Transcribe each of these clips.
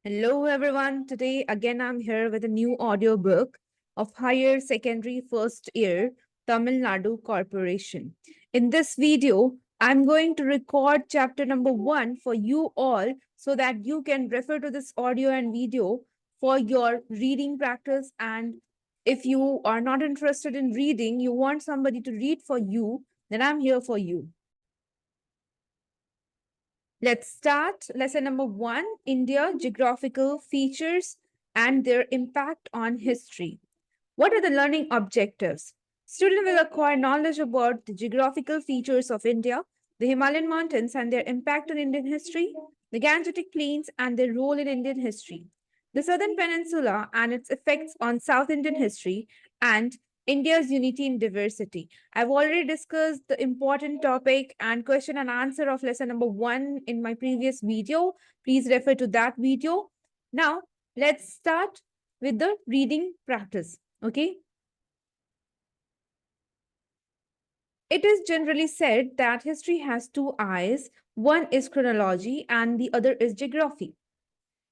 Hello, everyone. Today, again, I'm here with a new audiobook of Higher Secondary First Year TamilNadu Corporation. In this video, I'm going to record chapter number 1 for you all so that you can refer to this audio and video for your reading practice. And if you are not interested in reading, you want somebody to read for you, then I'm here for you. Let's start lesson number 1, India, geographical features and their impact on history. What are the learning objectives? Student will acquire knowledge about the geographical features of India, the Himalayan mountains and their impact on Indian history, the Gangetic Plains and their role in Indian history, the Southern Peninsula and its effects on South Indian history, and India's unity in diversity. I've already discussed the important topic and question and answer of lesson number 1 in my previous video. Please refer to that video. Now, let's start with the reading practice. Okay. It is generally said that history has two eyes. One is chronology and the other is geography.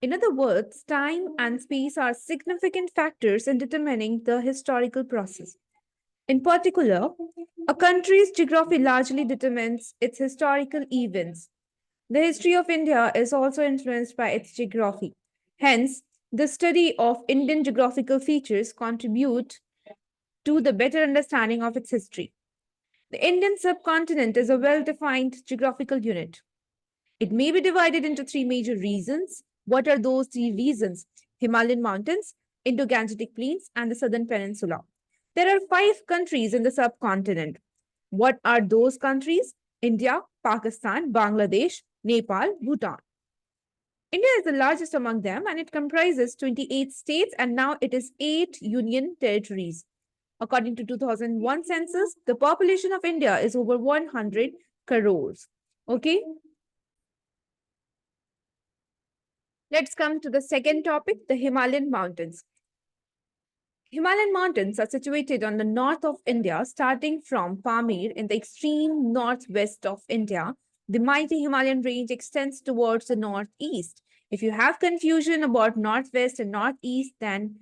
In other words, time and space are significant factors in determining the historical process. In particular, a country's geography largely determines its historical events. The history of India is also influenced by its geography. Hence, the study of Indian geographical features contribute to the better understanding of its history. The Indian subcontinent is a well-defined geographical unit. It may be divided into three major regions. What are those three regions? Himalayan mountains, Indo-Gangetic Plains, and the Southern Peninsula. There are 5 countries in the subcontinent. What are those countries? India, Pakistan, Bangladesh, Nepal, Bhutan. India is the largest among them and it comprises 28 states and now it is 8 union territories. According to 2001 census, the population of India is over 100 crores. Okay. Let's come to the second topic, the Himalayan mountains. Himalayan mountains are situated on the north of India, starting from Pamir in the extreme northwest of India. The mighty Himalayan range extends towards the northeast. If you have confusion about northwest and northeast, then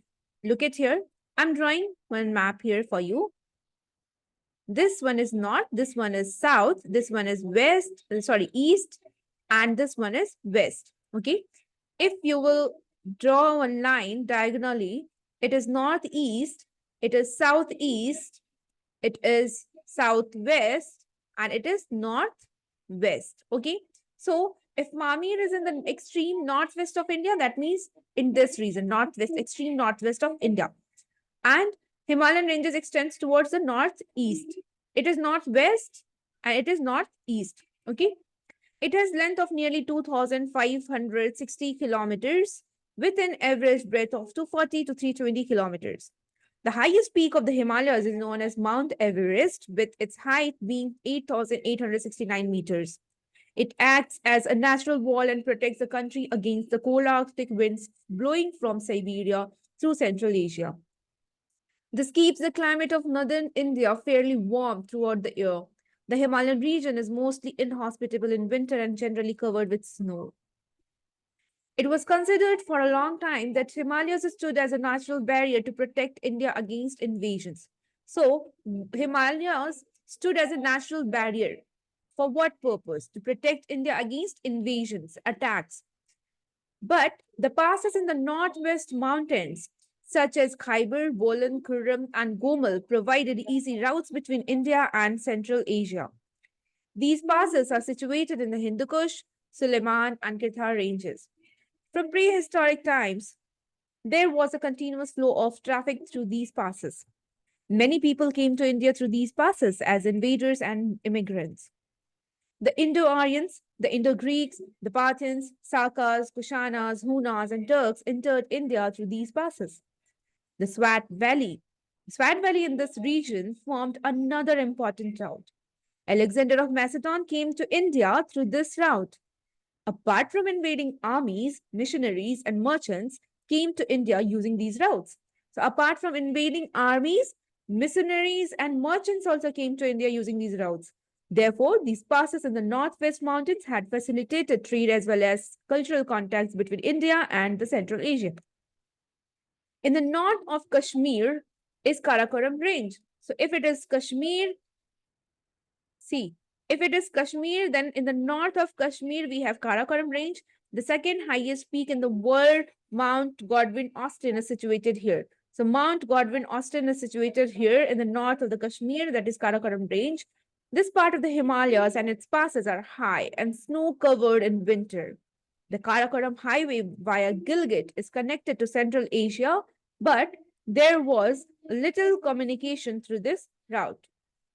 look at here. I'm drawing one map here for you. This one is north, this one is south, this one is east, and this one is west. Okay. If you will draw one line diagonally, it is northeast, it is southeast, it is southwest, and it is northwest. Okay. So if Mamir is in the extreme northwest of India, that means in this region, northwest, extreme northwest of India. And Himalayan ranges extends towards the northeast. It is northwest and it is northeast. Okay. It has length of nearly 2,560 kilometers with an average breadth of 240 to 320 kilometers. The highest peak of the Himalayas is known as Mount Everest, with its height being 8,869 meters. It acts as a natural wall and protects the country against the cold Arctic winds blowing from Siberia through Central Asia. This keeps the climate of northern India fairly warm throughout the year. The Himalayan region is mostly inhospitable in winter and generally covered with snow. It was considered for a long time that Himalayas stood as a natural barrier to protect India against invasions. So, Himalayas stood as a natural barrier. For what purpose? To protect India against invasions, attacks. But the passes in the northwest mountains, such as Khyber, Bolan, Kurram, and Gomal, provided easy routes between India and Central Asia. These passes are situated in the Hindu Kush, Suleiman, and Kirthar ranges. From prehistoric times, there was a continuous flow of traffic through these passes. Many people came to India through these passes as invaders and immigrants. The Indo-Aryans, the Indo-Greeks, the Parthians, Sakas, Kushanas, Hunas, and Turks entered India through these passes. The Swat Valley. The Swat Valley in this region formed another important route. Alexander of Macedon came to India through this route. Apart from invading armies, missionaries, and merchants came to India using these routes. So, apart from invading armies, missionaries, and merchants also came to India using these routes. Therefore, these passes in the northwest mountains had facilitated trade as well as cultural contacts between India and the Central Asia. In the north of Kashmir is Karakoram range. So if it is Kashmir, see, if it is Kashmir, then in the north of Kashmir, we have Karakoram range. The second highest peak in the world, Mount Godwin Austen, is situated here. So Mount Godwin Austen is situated here in the north of the Kashmir, that is Karakoram range. This part of the Himalayas and its passes are high and snow covered in winter. The Karakoram highway via Gilgit is connected to Central Asia, but there was little communication through this route.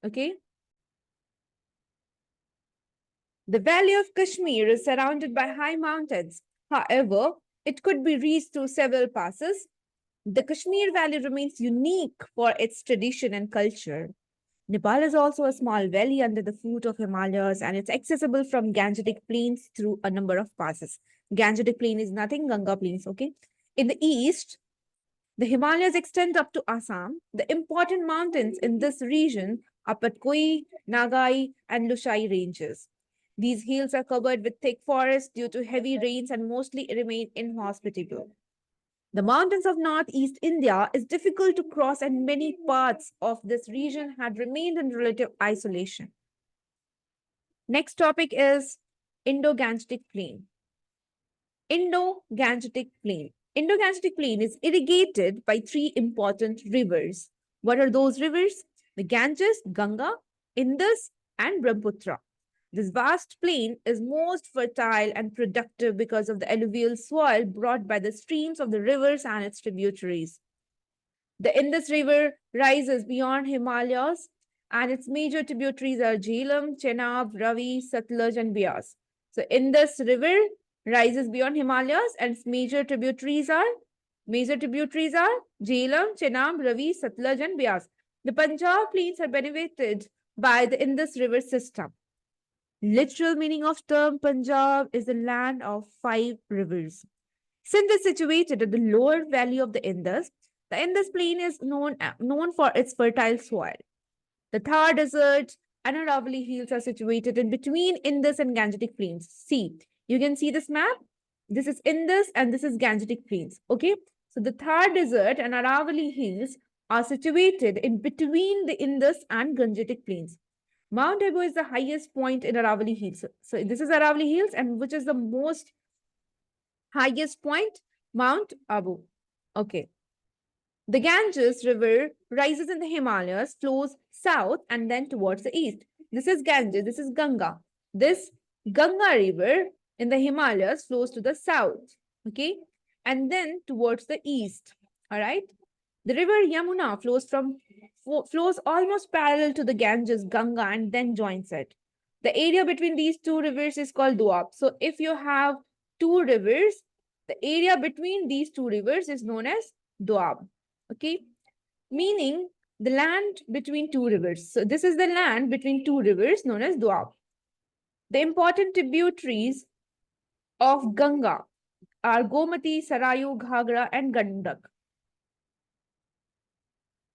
Okay. The valley of Kashmir is surrounded by high mountains. However, it could be reached through several passes. The Kashmir Valley remains unique for its tradition and culture. Nepal is also a small valley under the foot of Himalayas, and it's accessible from Gangetic Plains through a number of passes. Gangetic Plain is nothing, Ganga Plains, okay? In the east, the Himalayas extend up to Assam. The important mountains in this region are Patkoi, Nagai, and Lushai ranges. These hills are covered with thick forests due to heavy rains and mostly remain inhospitable. The mountains of northeast India is difficult to cross, and many parts of this region had remained in relative isolation. Next topic is Indo-Gangetic Plain. Indo-Gangetic Plain. Indo-Gangetic Plain is irrigated by three important rivers. What are those rivers? The Ganges, Ganga, Indus, and Brahmaputra. This vast plain is most fertile and productive because of the alluvial soil brought by the streams of the rivers and its tributaries. The Indus River rises beyond Himalayas, and its major tributaries are Jhelum, Chenab, Ravi, Satluj, and Beas. So Indus River rises beyond Himalayas, and its major tributaries are Jhelum, Chenab, Ravi, Satluj, and Beas. The Punjab plains are benefited by the Indus River system. Literal meaning of term Punjab is the land of 5 rivers. Since it's situated at the lower valley of the Indus plain is known for its fertile soil. The Thar Desert and Aravalli Hills are situated in between Indus and Gangetic Plains. See, you can see this map. This is Indus and this is Gangetic Plains. Okay, so the Thar Desert and Aravalli Hills are situated in between the Indus and Gangetic Plains. Mount Abu is the highest point in Aravalli Hills. So this is Aravalli Hills, and which is the most highest point? Mount Abu. Okay. The Ganges River rises in the Himalayas, flows south and then towards the east. This is Ganges, this is Ganga. This Ganga River in the Himalayas flows to the south, okay, and then towards the east, all right. The river Yamuna flows almost parallel to the Ganges, Ganga, and then joins it. The area between these two rivers is called Doab. So if you have two rivers, the area between these two rivers is known as Doab. Okay, meaning the land between two rivers. So this is the land between two rivers known as Doab. The important tributaries of Ganga are Gomati, Sarayu, Ghagra, and Gandak.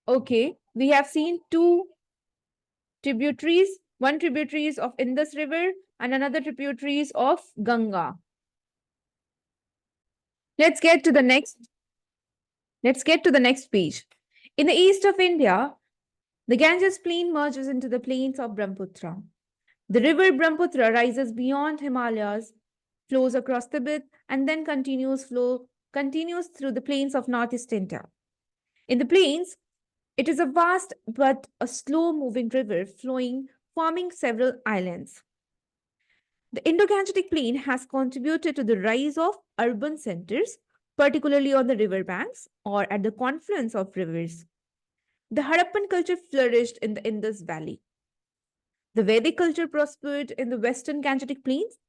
Okay, we have seen two tributaries. One tributary is of Indus River and another tributary is of Ganga. Let's get to the next page. In the east of India, the Ganges plain merges into the plains of Brahmaputra. The river Brahmaputra rises beyond Himalayas, flows across Tibet, and then continues through the plains of northeast India. In the plains, it is a vast but a slow-moving river forming several islands. The Indo-Gangetic Plain has contributed to the rise of urban centers, particularly on the river banks or at the confluence of rivers. The Harappan culture flourished in the Indus Valley. The Vedic culture prospered in the western Gangetic Plains.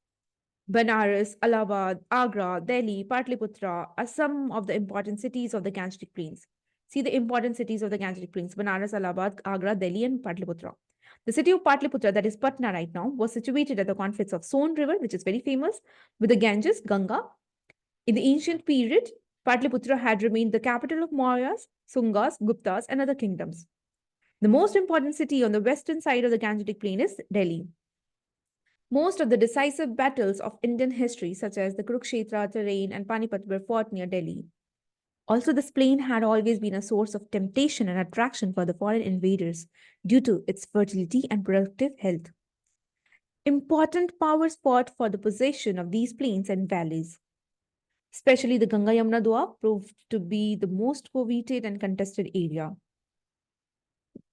Banaras, Allahabad, Agra, Delhi, Patliputra are some of the important cities of the Gangetic Plains. See the important cities of the Gangetic Plains: Banaras, Allahabad, Agra, Delhi, and Patliputra. The city of Patliputra, that is Patna right now, was situated at the confluence of Son River, which is very famous, with the Ganges, Ganga. In the ancient period, Patliputra had remained the capital of Mauryas, Sungas, Guptas, and other kingdoms. The most important city on the western side of the Gangetic Plain is Delhi. Most of the decisive battles of Indian history, such as the Kurukshetra terrain and Panipat, were fought near Delhi. Also, this plain had always been a source of temptation and attraction for the foreign invaders due to its fertility and productive health. Important powers fought for the possession of these plains and valleys. Especially the Ganga Yamuna Doab proved to be the most coveted and contested area.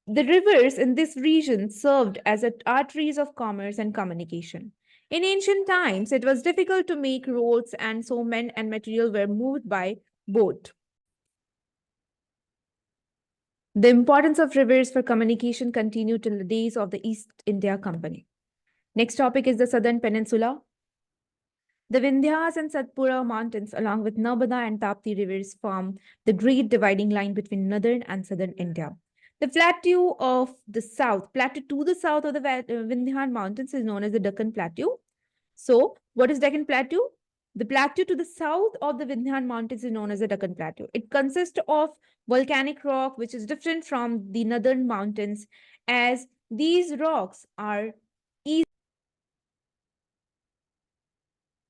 The rivers in this region served as arteries of commerce and communication. In ancient times, it was difficult to make roads, and so men and material were moved by boat. The importance of rivers for communication continued till the days of the East India Company. Next topic is the Southern Peninsula. The Vindhyas and Satpura mountains, along with Narbada and Tapti rivers, form the great dividing line between northern and southern India. The plateau of the south, plateau to the south of the Vindhyan mountains is known as the Deccan Plateau. So, what is Deccan Plateau? The plateau to the south of the Vindhyan mountains is known as the Deccan Plateau. It consists of volcanic rock, which is different from the northern mountains, as these rocks are easy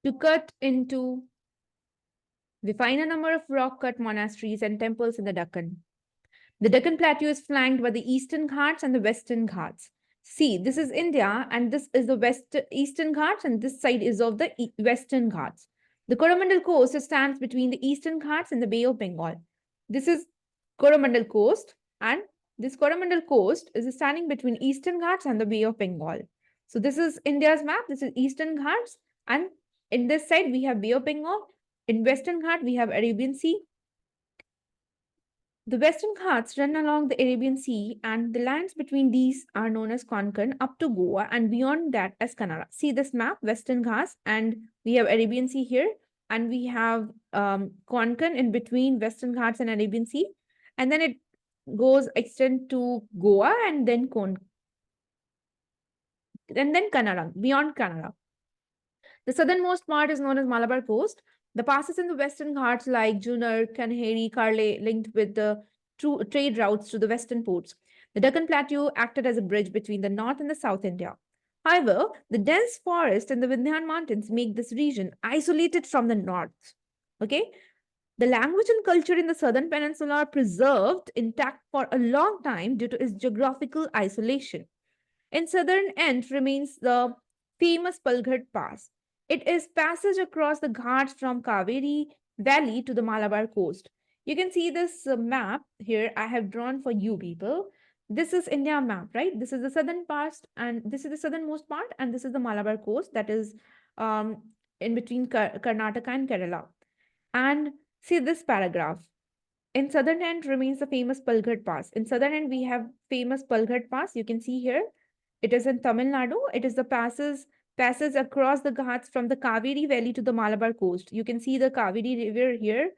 to cut into. We find a number of rock-cut monasteries and temples in the Deccan. The Deccan Plateau is flanked by the Eastern Ghats and the Western Ghats. See, this is India, and this is the Eastern Ghats, and this side is of the Western Ghats. The Coromandel Coast stands between the Eastern Ghats and the Bay of Bengal. This is Coromandel Coast, and this Coromandel Coast is standing between Eastern Ghats and the Bay of Bengal. So this is India's map. This is Eastern Ghats, and in this side we have Bay of Bengal. In Western Ghat, we have Arabian Sea. The Western Ghats run along the Arabian Sea, and the lands between these are known as Konkan up to Goa, and beyond that as Kannada. See this map, Western Ghats, and we have Arabian Sea here, and we have Konkan in between Western Ghats and Arabian Sea, and then it goes extend to Goa, and then Kannada, beyond Kannada. The southernmost part is known as Malabar Coast. The passes in the Western Ghats like Junnar, Kanheri, Karle linked with the trade routes to the western ports. The Deccan Plateau acted as a bridge between the North and the South India. However, the dense forest in the Vindhyan Mountains make this region isolated from the north. Okay? The language and culture in the southern peninsula are preserved intact for a long time due to its geographical isolation. In southern end remains the famous Palghat Pass. It is passage across the Ghats from Kaveri Valley to the Malabar coast. You can see this map here I have drawn for you people. This is India map, right? This is the southern part, and this is the southernmost part, and this is the Malabar coast that is in between Karnataka and Kerala. And see this paragraph. In southern end remains the famous Palghat Pass. In southern end, we have famous Palghat Pass. You can see here. It is in TamilNadu. It is the passes across the Ghats from the Kaveri Valley to the Malabar coast. You can see the Kaveri River here.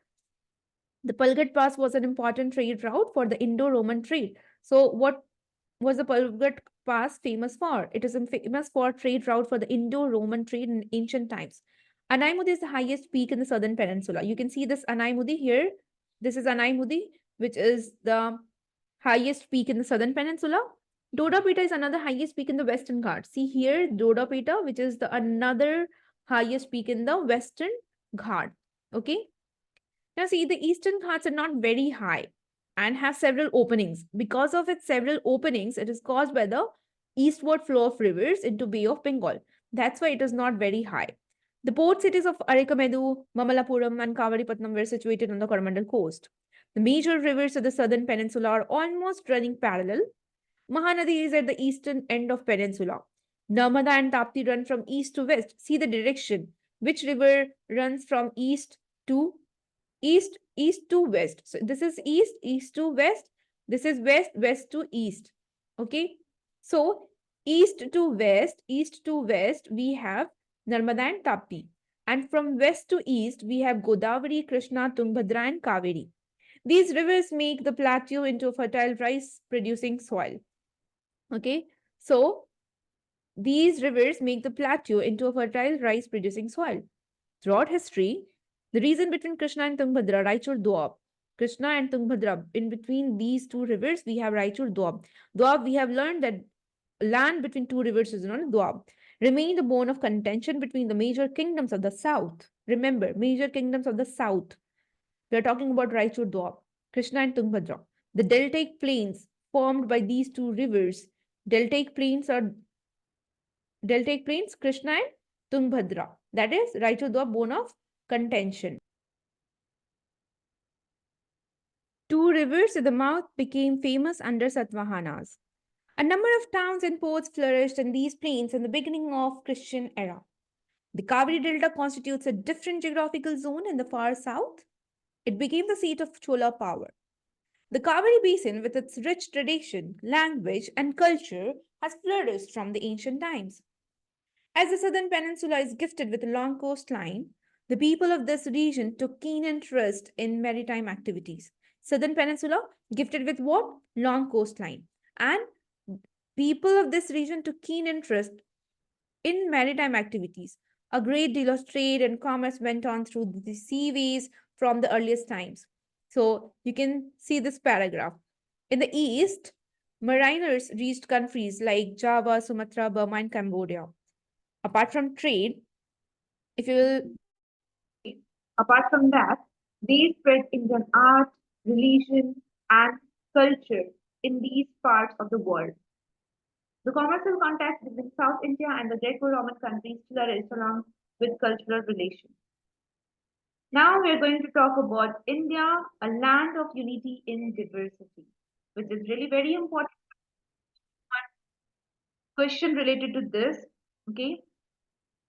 The Palghat Pass was an important trade route for the Indo-Roman trade. So what was the Palghat Pass famous for? It is famous for trade route for the Indo-Roman trade in ancient times. Anaimudi is the highest peak in the southern peninsula. You can see this Anaimudi here. This is Anaimudi, which is the highest peak in the southern peninsula. Dodapeta is another highest peak in the Western Ghats. See here, Dodapeta, which is the another highest peak in the Western Ghat. Okay. Now see, the Eastern Ghats are not very high and have several openings. Because of its several openings, it is caused by the eastward flow of rivers into Bay of Bengal. That's why it is not very high. The port cities of Arikamedu, Mamalapuram, and Kavaripatnam were situated on the Coromandel coast. The major rivers of the southern peninsula are almost running parallel. Mahanadi is at the eastern end of peninsula. Narmada and Tapti run from east to west. See the direction. Which river runs from east to west? So this is east to west. This is west to east. Okay. So east to west, we have Narmada and Tapti. And from west to east, we have Godavari, Krishna, Tungbhadra, and Kaveri. These rivers make the plateau into a fertile rice-producing soil. Okay, so these rivers make the plateau into a fertile rice-producing soil. Throughout history, the region between Krishna and Tungbhadra, Raichur Doab, Krishna and Tungbhadra. In between these two rivers, we have Raichur, Doab. Doab, we have learned that land between two rivers is known as Doab. Remained a bone of contention between the major kingdoms of the south. Remember, major kingdoms of the south. We are talking about Raichur, Doab, Krishna and Tungbhadra. The deltaic plains formed by these two rivers. Deltaic plains are deltaic plains, Krishna and Tungbhadra. That is Raichur, Doab, bone of contention. Two rivers at the mouth became famous under Satavahanas. A number of towns and ports flourished in these plains in the beginning of Christian era. The Kaveri Delta constitutes a different geographical zone in the far south. It became the seat of Chola power. The Kaveri Basin, with its rich tradition, language, and culture, has flourished from the ancient times. As the southern peninsula is gifted with a long coastline, the people of this region took keen interest in maritime activities. Southern peninsula gifted with what? Long coastline. And people of this region took keen interest in maritime activities. A great deal of trade and commerce went on through the seaways from the earliest times. So you can see this paragraph. In the east, mariners reached countries like Java, Sumatra, Burma, and Cambodia. Apart from trade, if you will, apart from that, they spread Indian art, religion, and culture in these parts of the world. The commercial contacts between South India and the Greco-Roman countries flourished along with cultural relations. Now we are going to talk about India, a land of unity in diversity, which is really very important question related to this. Okay,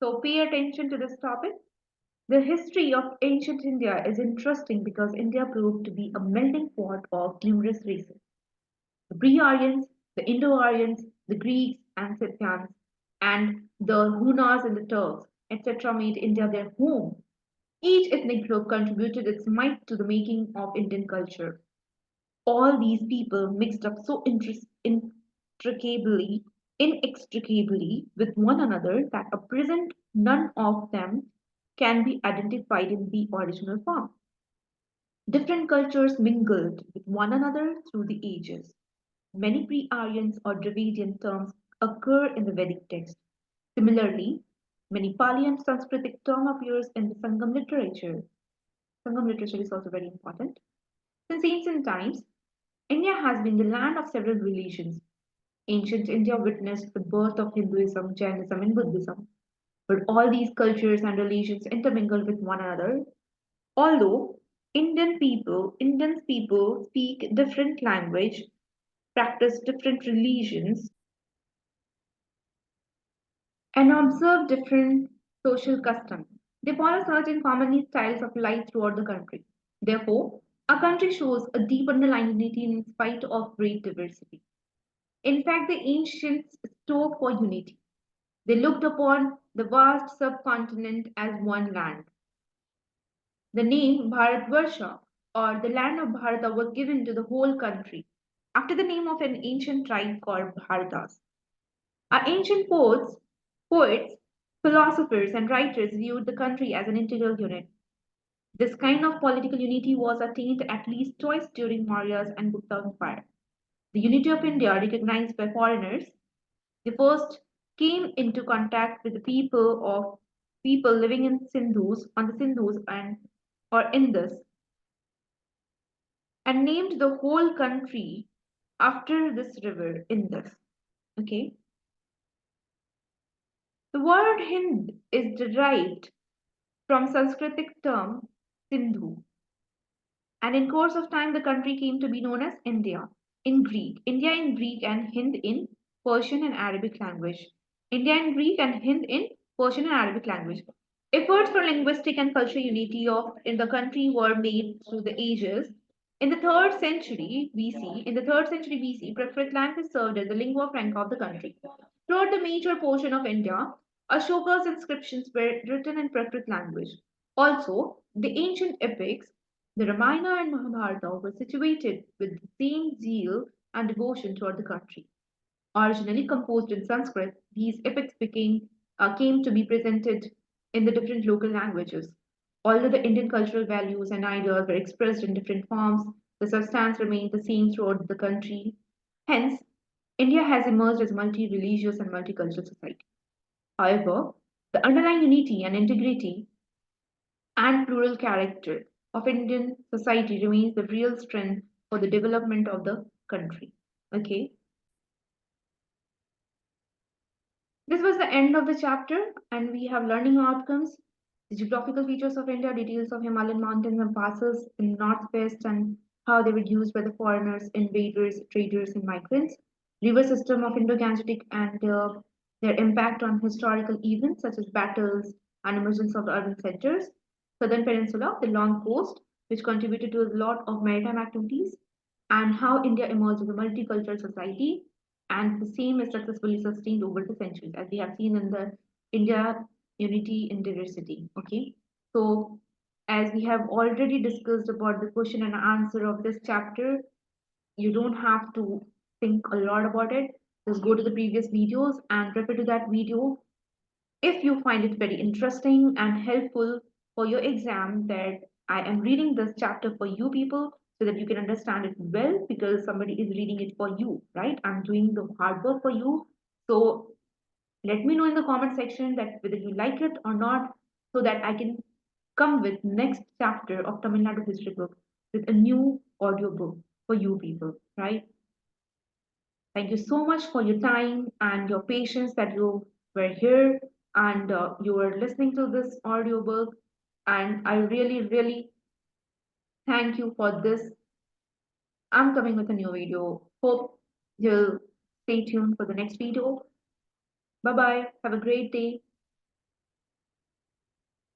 so pay attention to this topic. The history of ancient India is interesting because India proved to be a melting pot of numerous races. The pre-Aryans, the Indo-Aryans, the Greeks and Scythians, and the Hunas and the Turks, etc., made India their home. Each ethnic group contributed its mite to the making of Indian culture. All these people mixed up so inextricably with one another that at present none of them can be identified in the original form. Different cultures mingled with one another through the ages. Many pre-Aryan or Dravidian terms occur in the Vedic text. Similarly, many Pali and Sanskritic term appears in the Sangam literature. Sangam literature is also very important. Since ancient times, India has been the land of several religions. Ancient India witnessed the birth of Hinduism, Jainism, and Buddhism, but all these cultures and religions intermingled with one another. Although Indian people speak different language, practice different religions, and observe different social customs. They follow certain common styles of life throughout the country. Therefore, our country shows a deep underlying unity in spite of great diversity. In fact, the ancients strove for unity. They looked upon the vast subcontinent as one land. The name Bharatvarsha or the land of Bharata was given to the whole country after the name of an ancient tribe called Bharatas. Our ancient poets, philosophers, and writers viewed the country as an integral unit. This kind of political unity was attained at least twice during Maurya's and Gupta Empire. The unity of India, recognized by foreigners, the first came into contact with the people living in Sindhus on the Sindhus and or Indus and named the whole country after this river Indus. Okay. The word Hind is derived from Sanskritic term Sindhu, and in course of time the country came to be known as India in Greek. India in Greek and Hind in Persian and Arabic language. India in Greek and Hind in Persian and Arabic language. Efforts for linguistic and cultural unity in the country were made through the ages. In the 3rd century BC, Prakrit language served as the lingua franca of the country. Throughout the major portion of India, Ashoka's inscriptions were written in Prakrit language. Also, the ancient epics, the Ramayana and Mahabharata, were situated with the same zeal and devotion throughout the country. Originally composed in Sanskrit, these epics came to be presented in the different local languages. Although the Indian cultural values and ideas were expressed in different forms, the substance remained the same throughout the country. Hence, India has emerged as a multi religious and multicultural society. However, the underlying unity and integrity and plural character of Indian society remains the real strength for the development of the country. Okay, this was the end of the chapter, and we have learning outcomes, the geographical features of India, details of Himalayan mountains and passes in northwest, and how they were used by the foreigners, invaders, traders, and migrants, river system of Indo-Gangetic and their impact on historical events such as battles and emergence of urban centers, southern peninsula, the long coast, which contributed to a lot of maritime activities, and how India emerged as a multicultural society, and the same is successfully sustained over the centuries, as we have seen in the India unity in diversity. Okay, so as we have already discussed about the question and answer of this chapter, you don't have to think a lot about it. Just go to the previous videos and refer to that video if you find it very interesting and helpful for your exam, that I am reading this chapter for you people so that you can understand it well, because somebody is reading it for you, right? I'm doing the hard work for you. So let me know in the comment section that whether you like it or not, so that I can come with next chapter of Tamil Nadu history book with a new audio book for you people, right? Thank you so much for your time and your patience that you were here and you were listening to this audiobook. And I really, really thank you for this. I'm coming with a new video. Hope you'll stay tuned for the next video. Bye bye. Have a great day.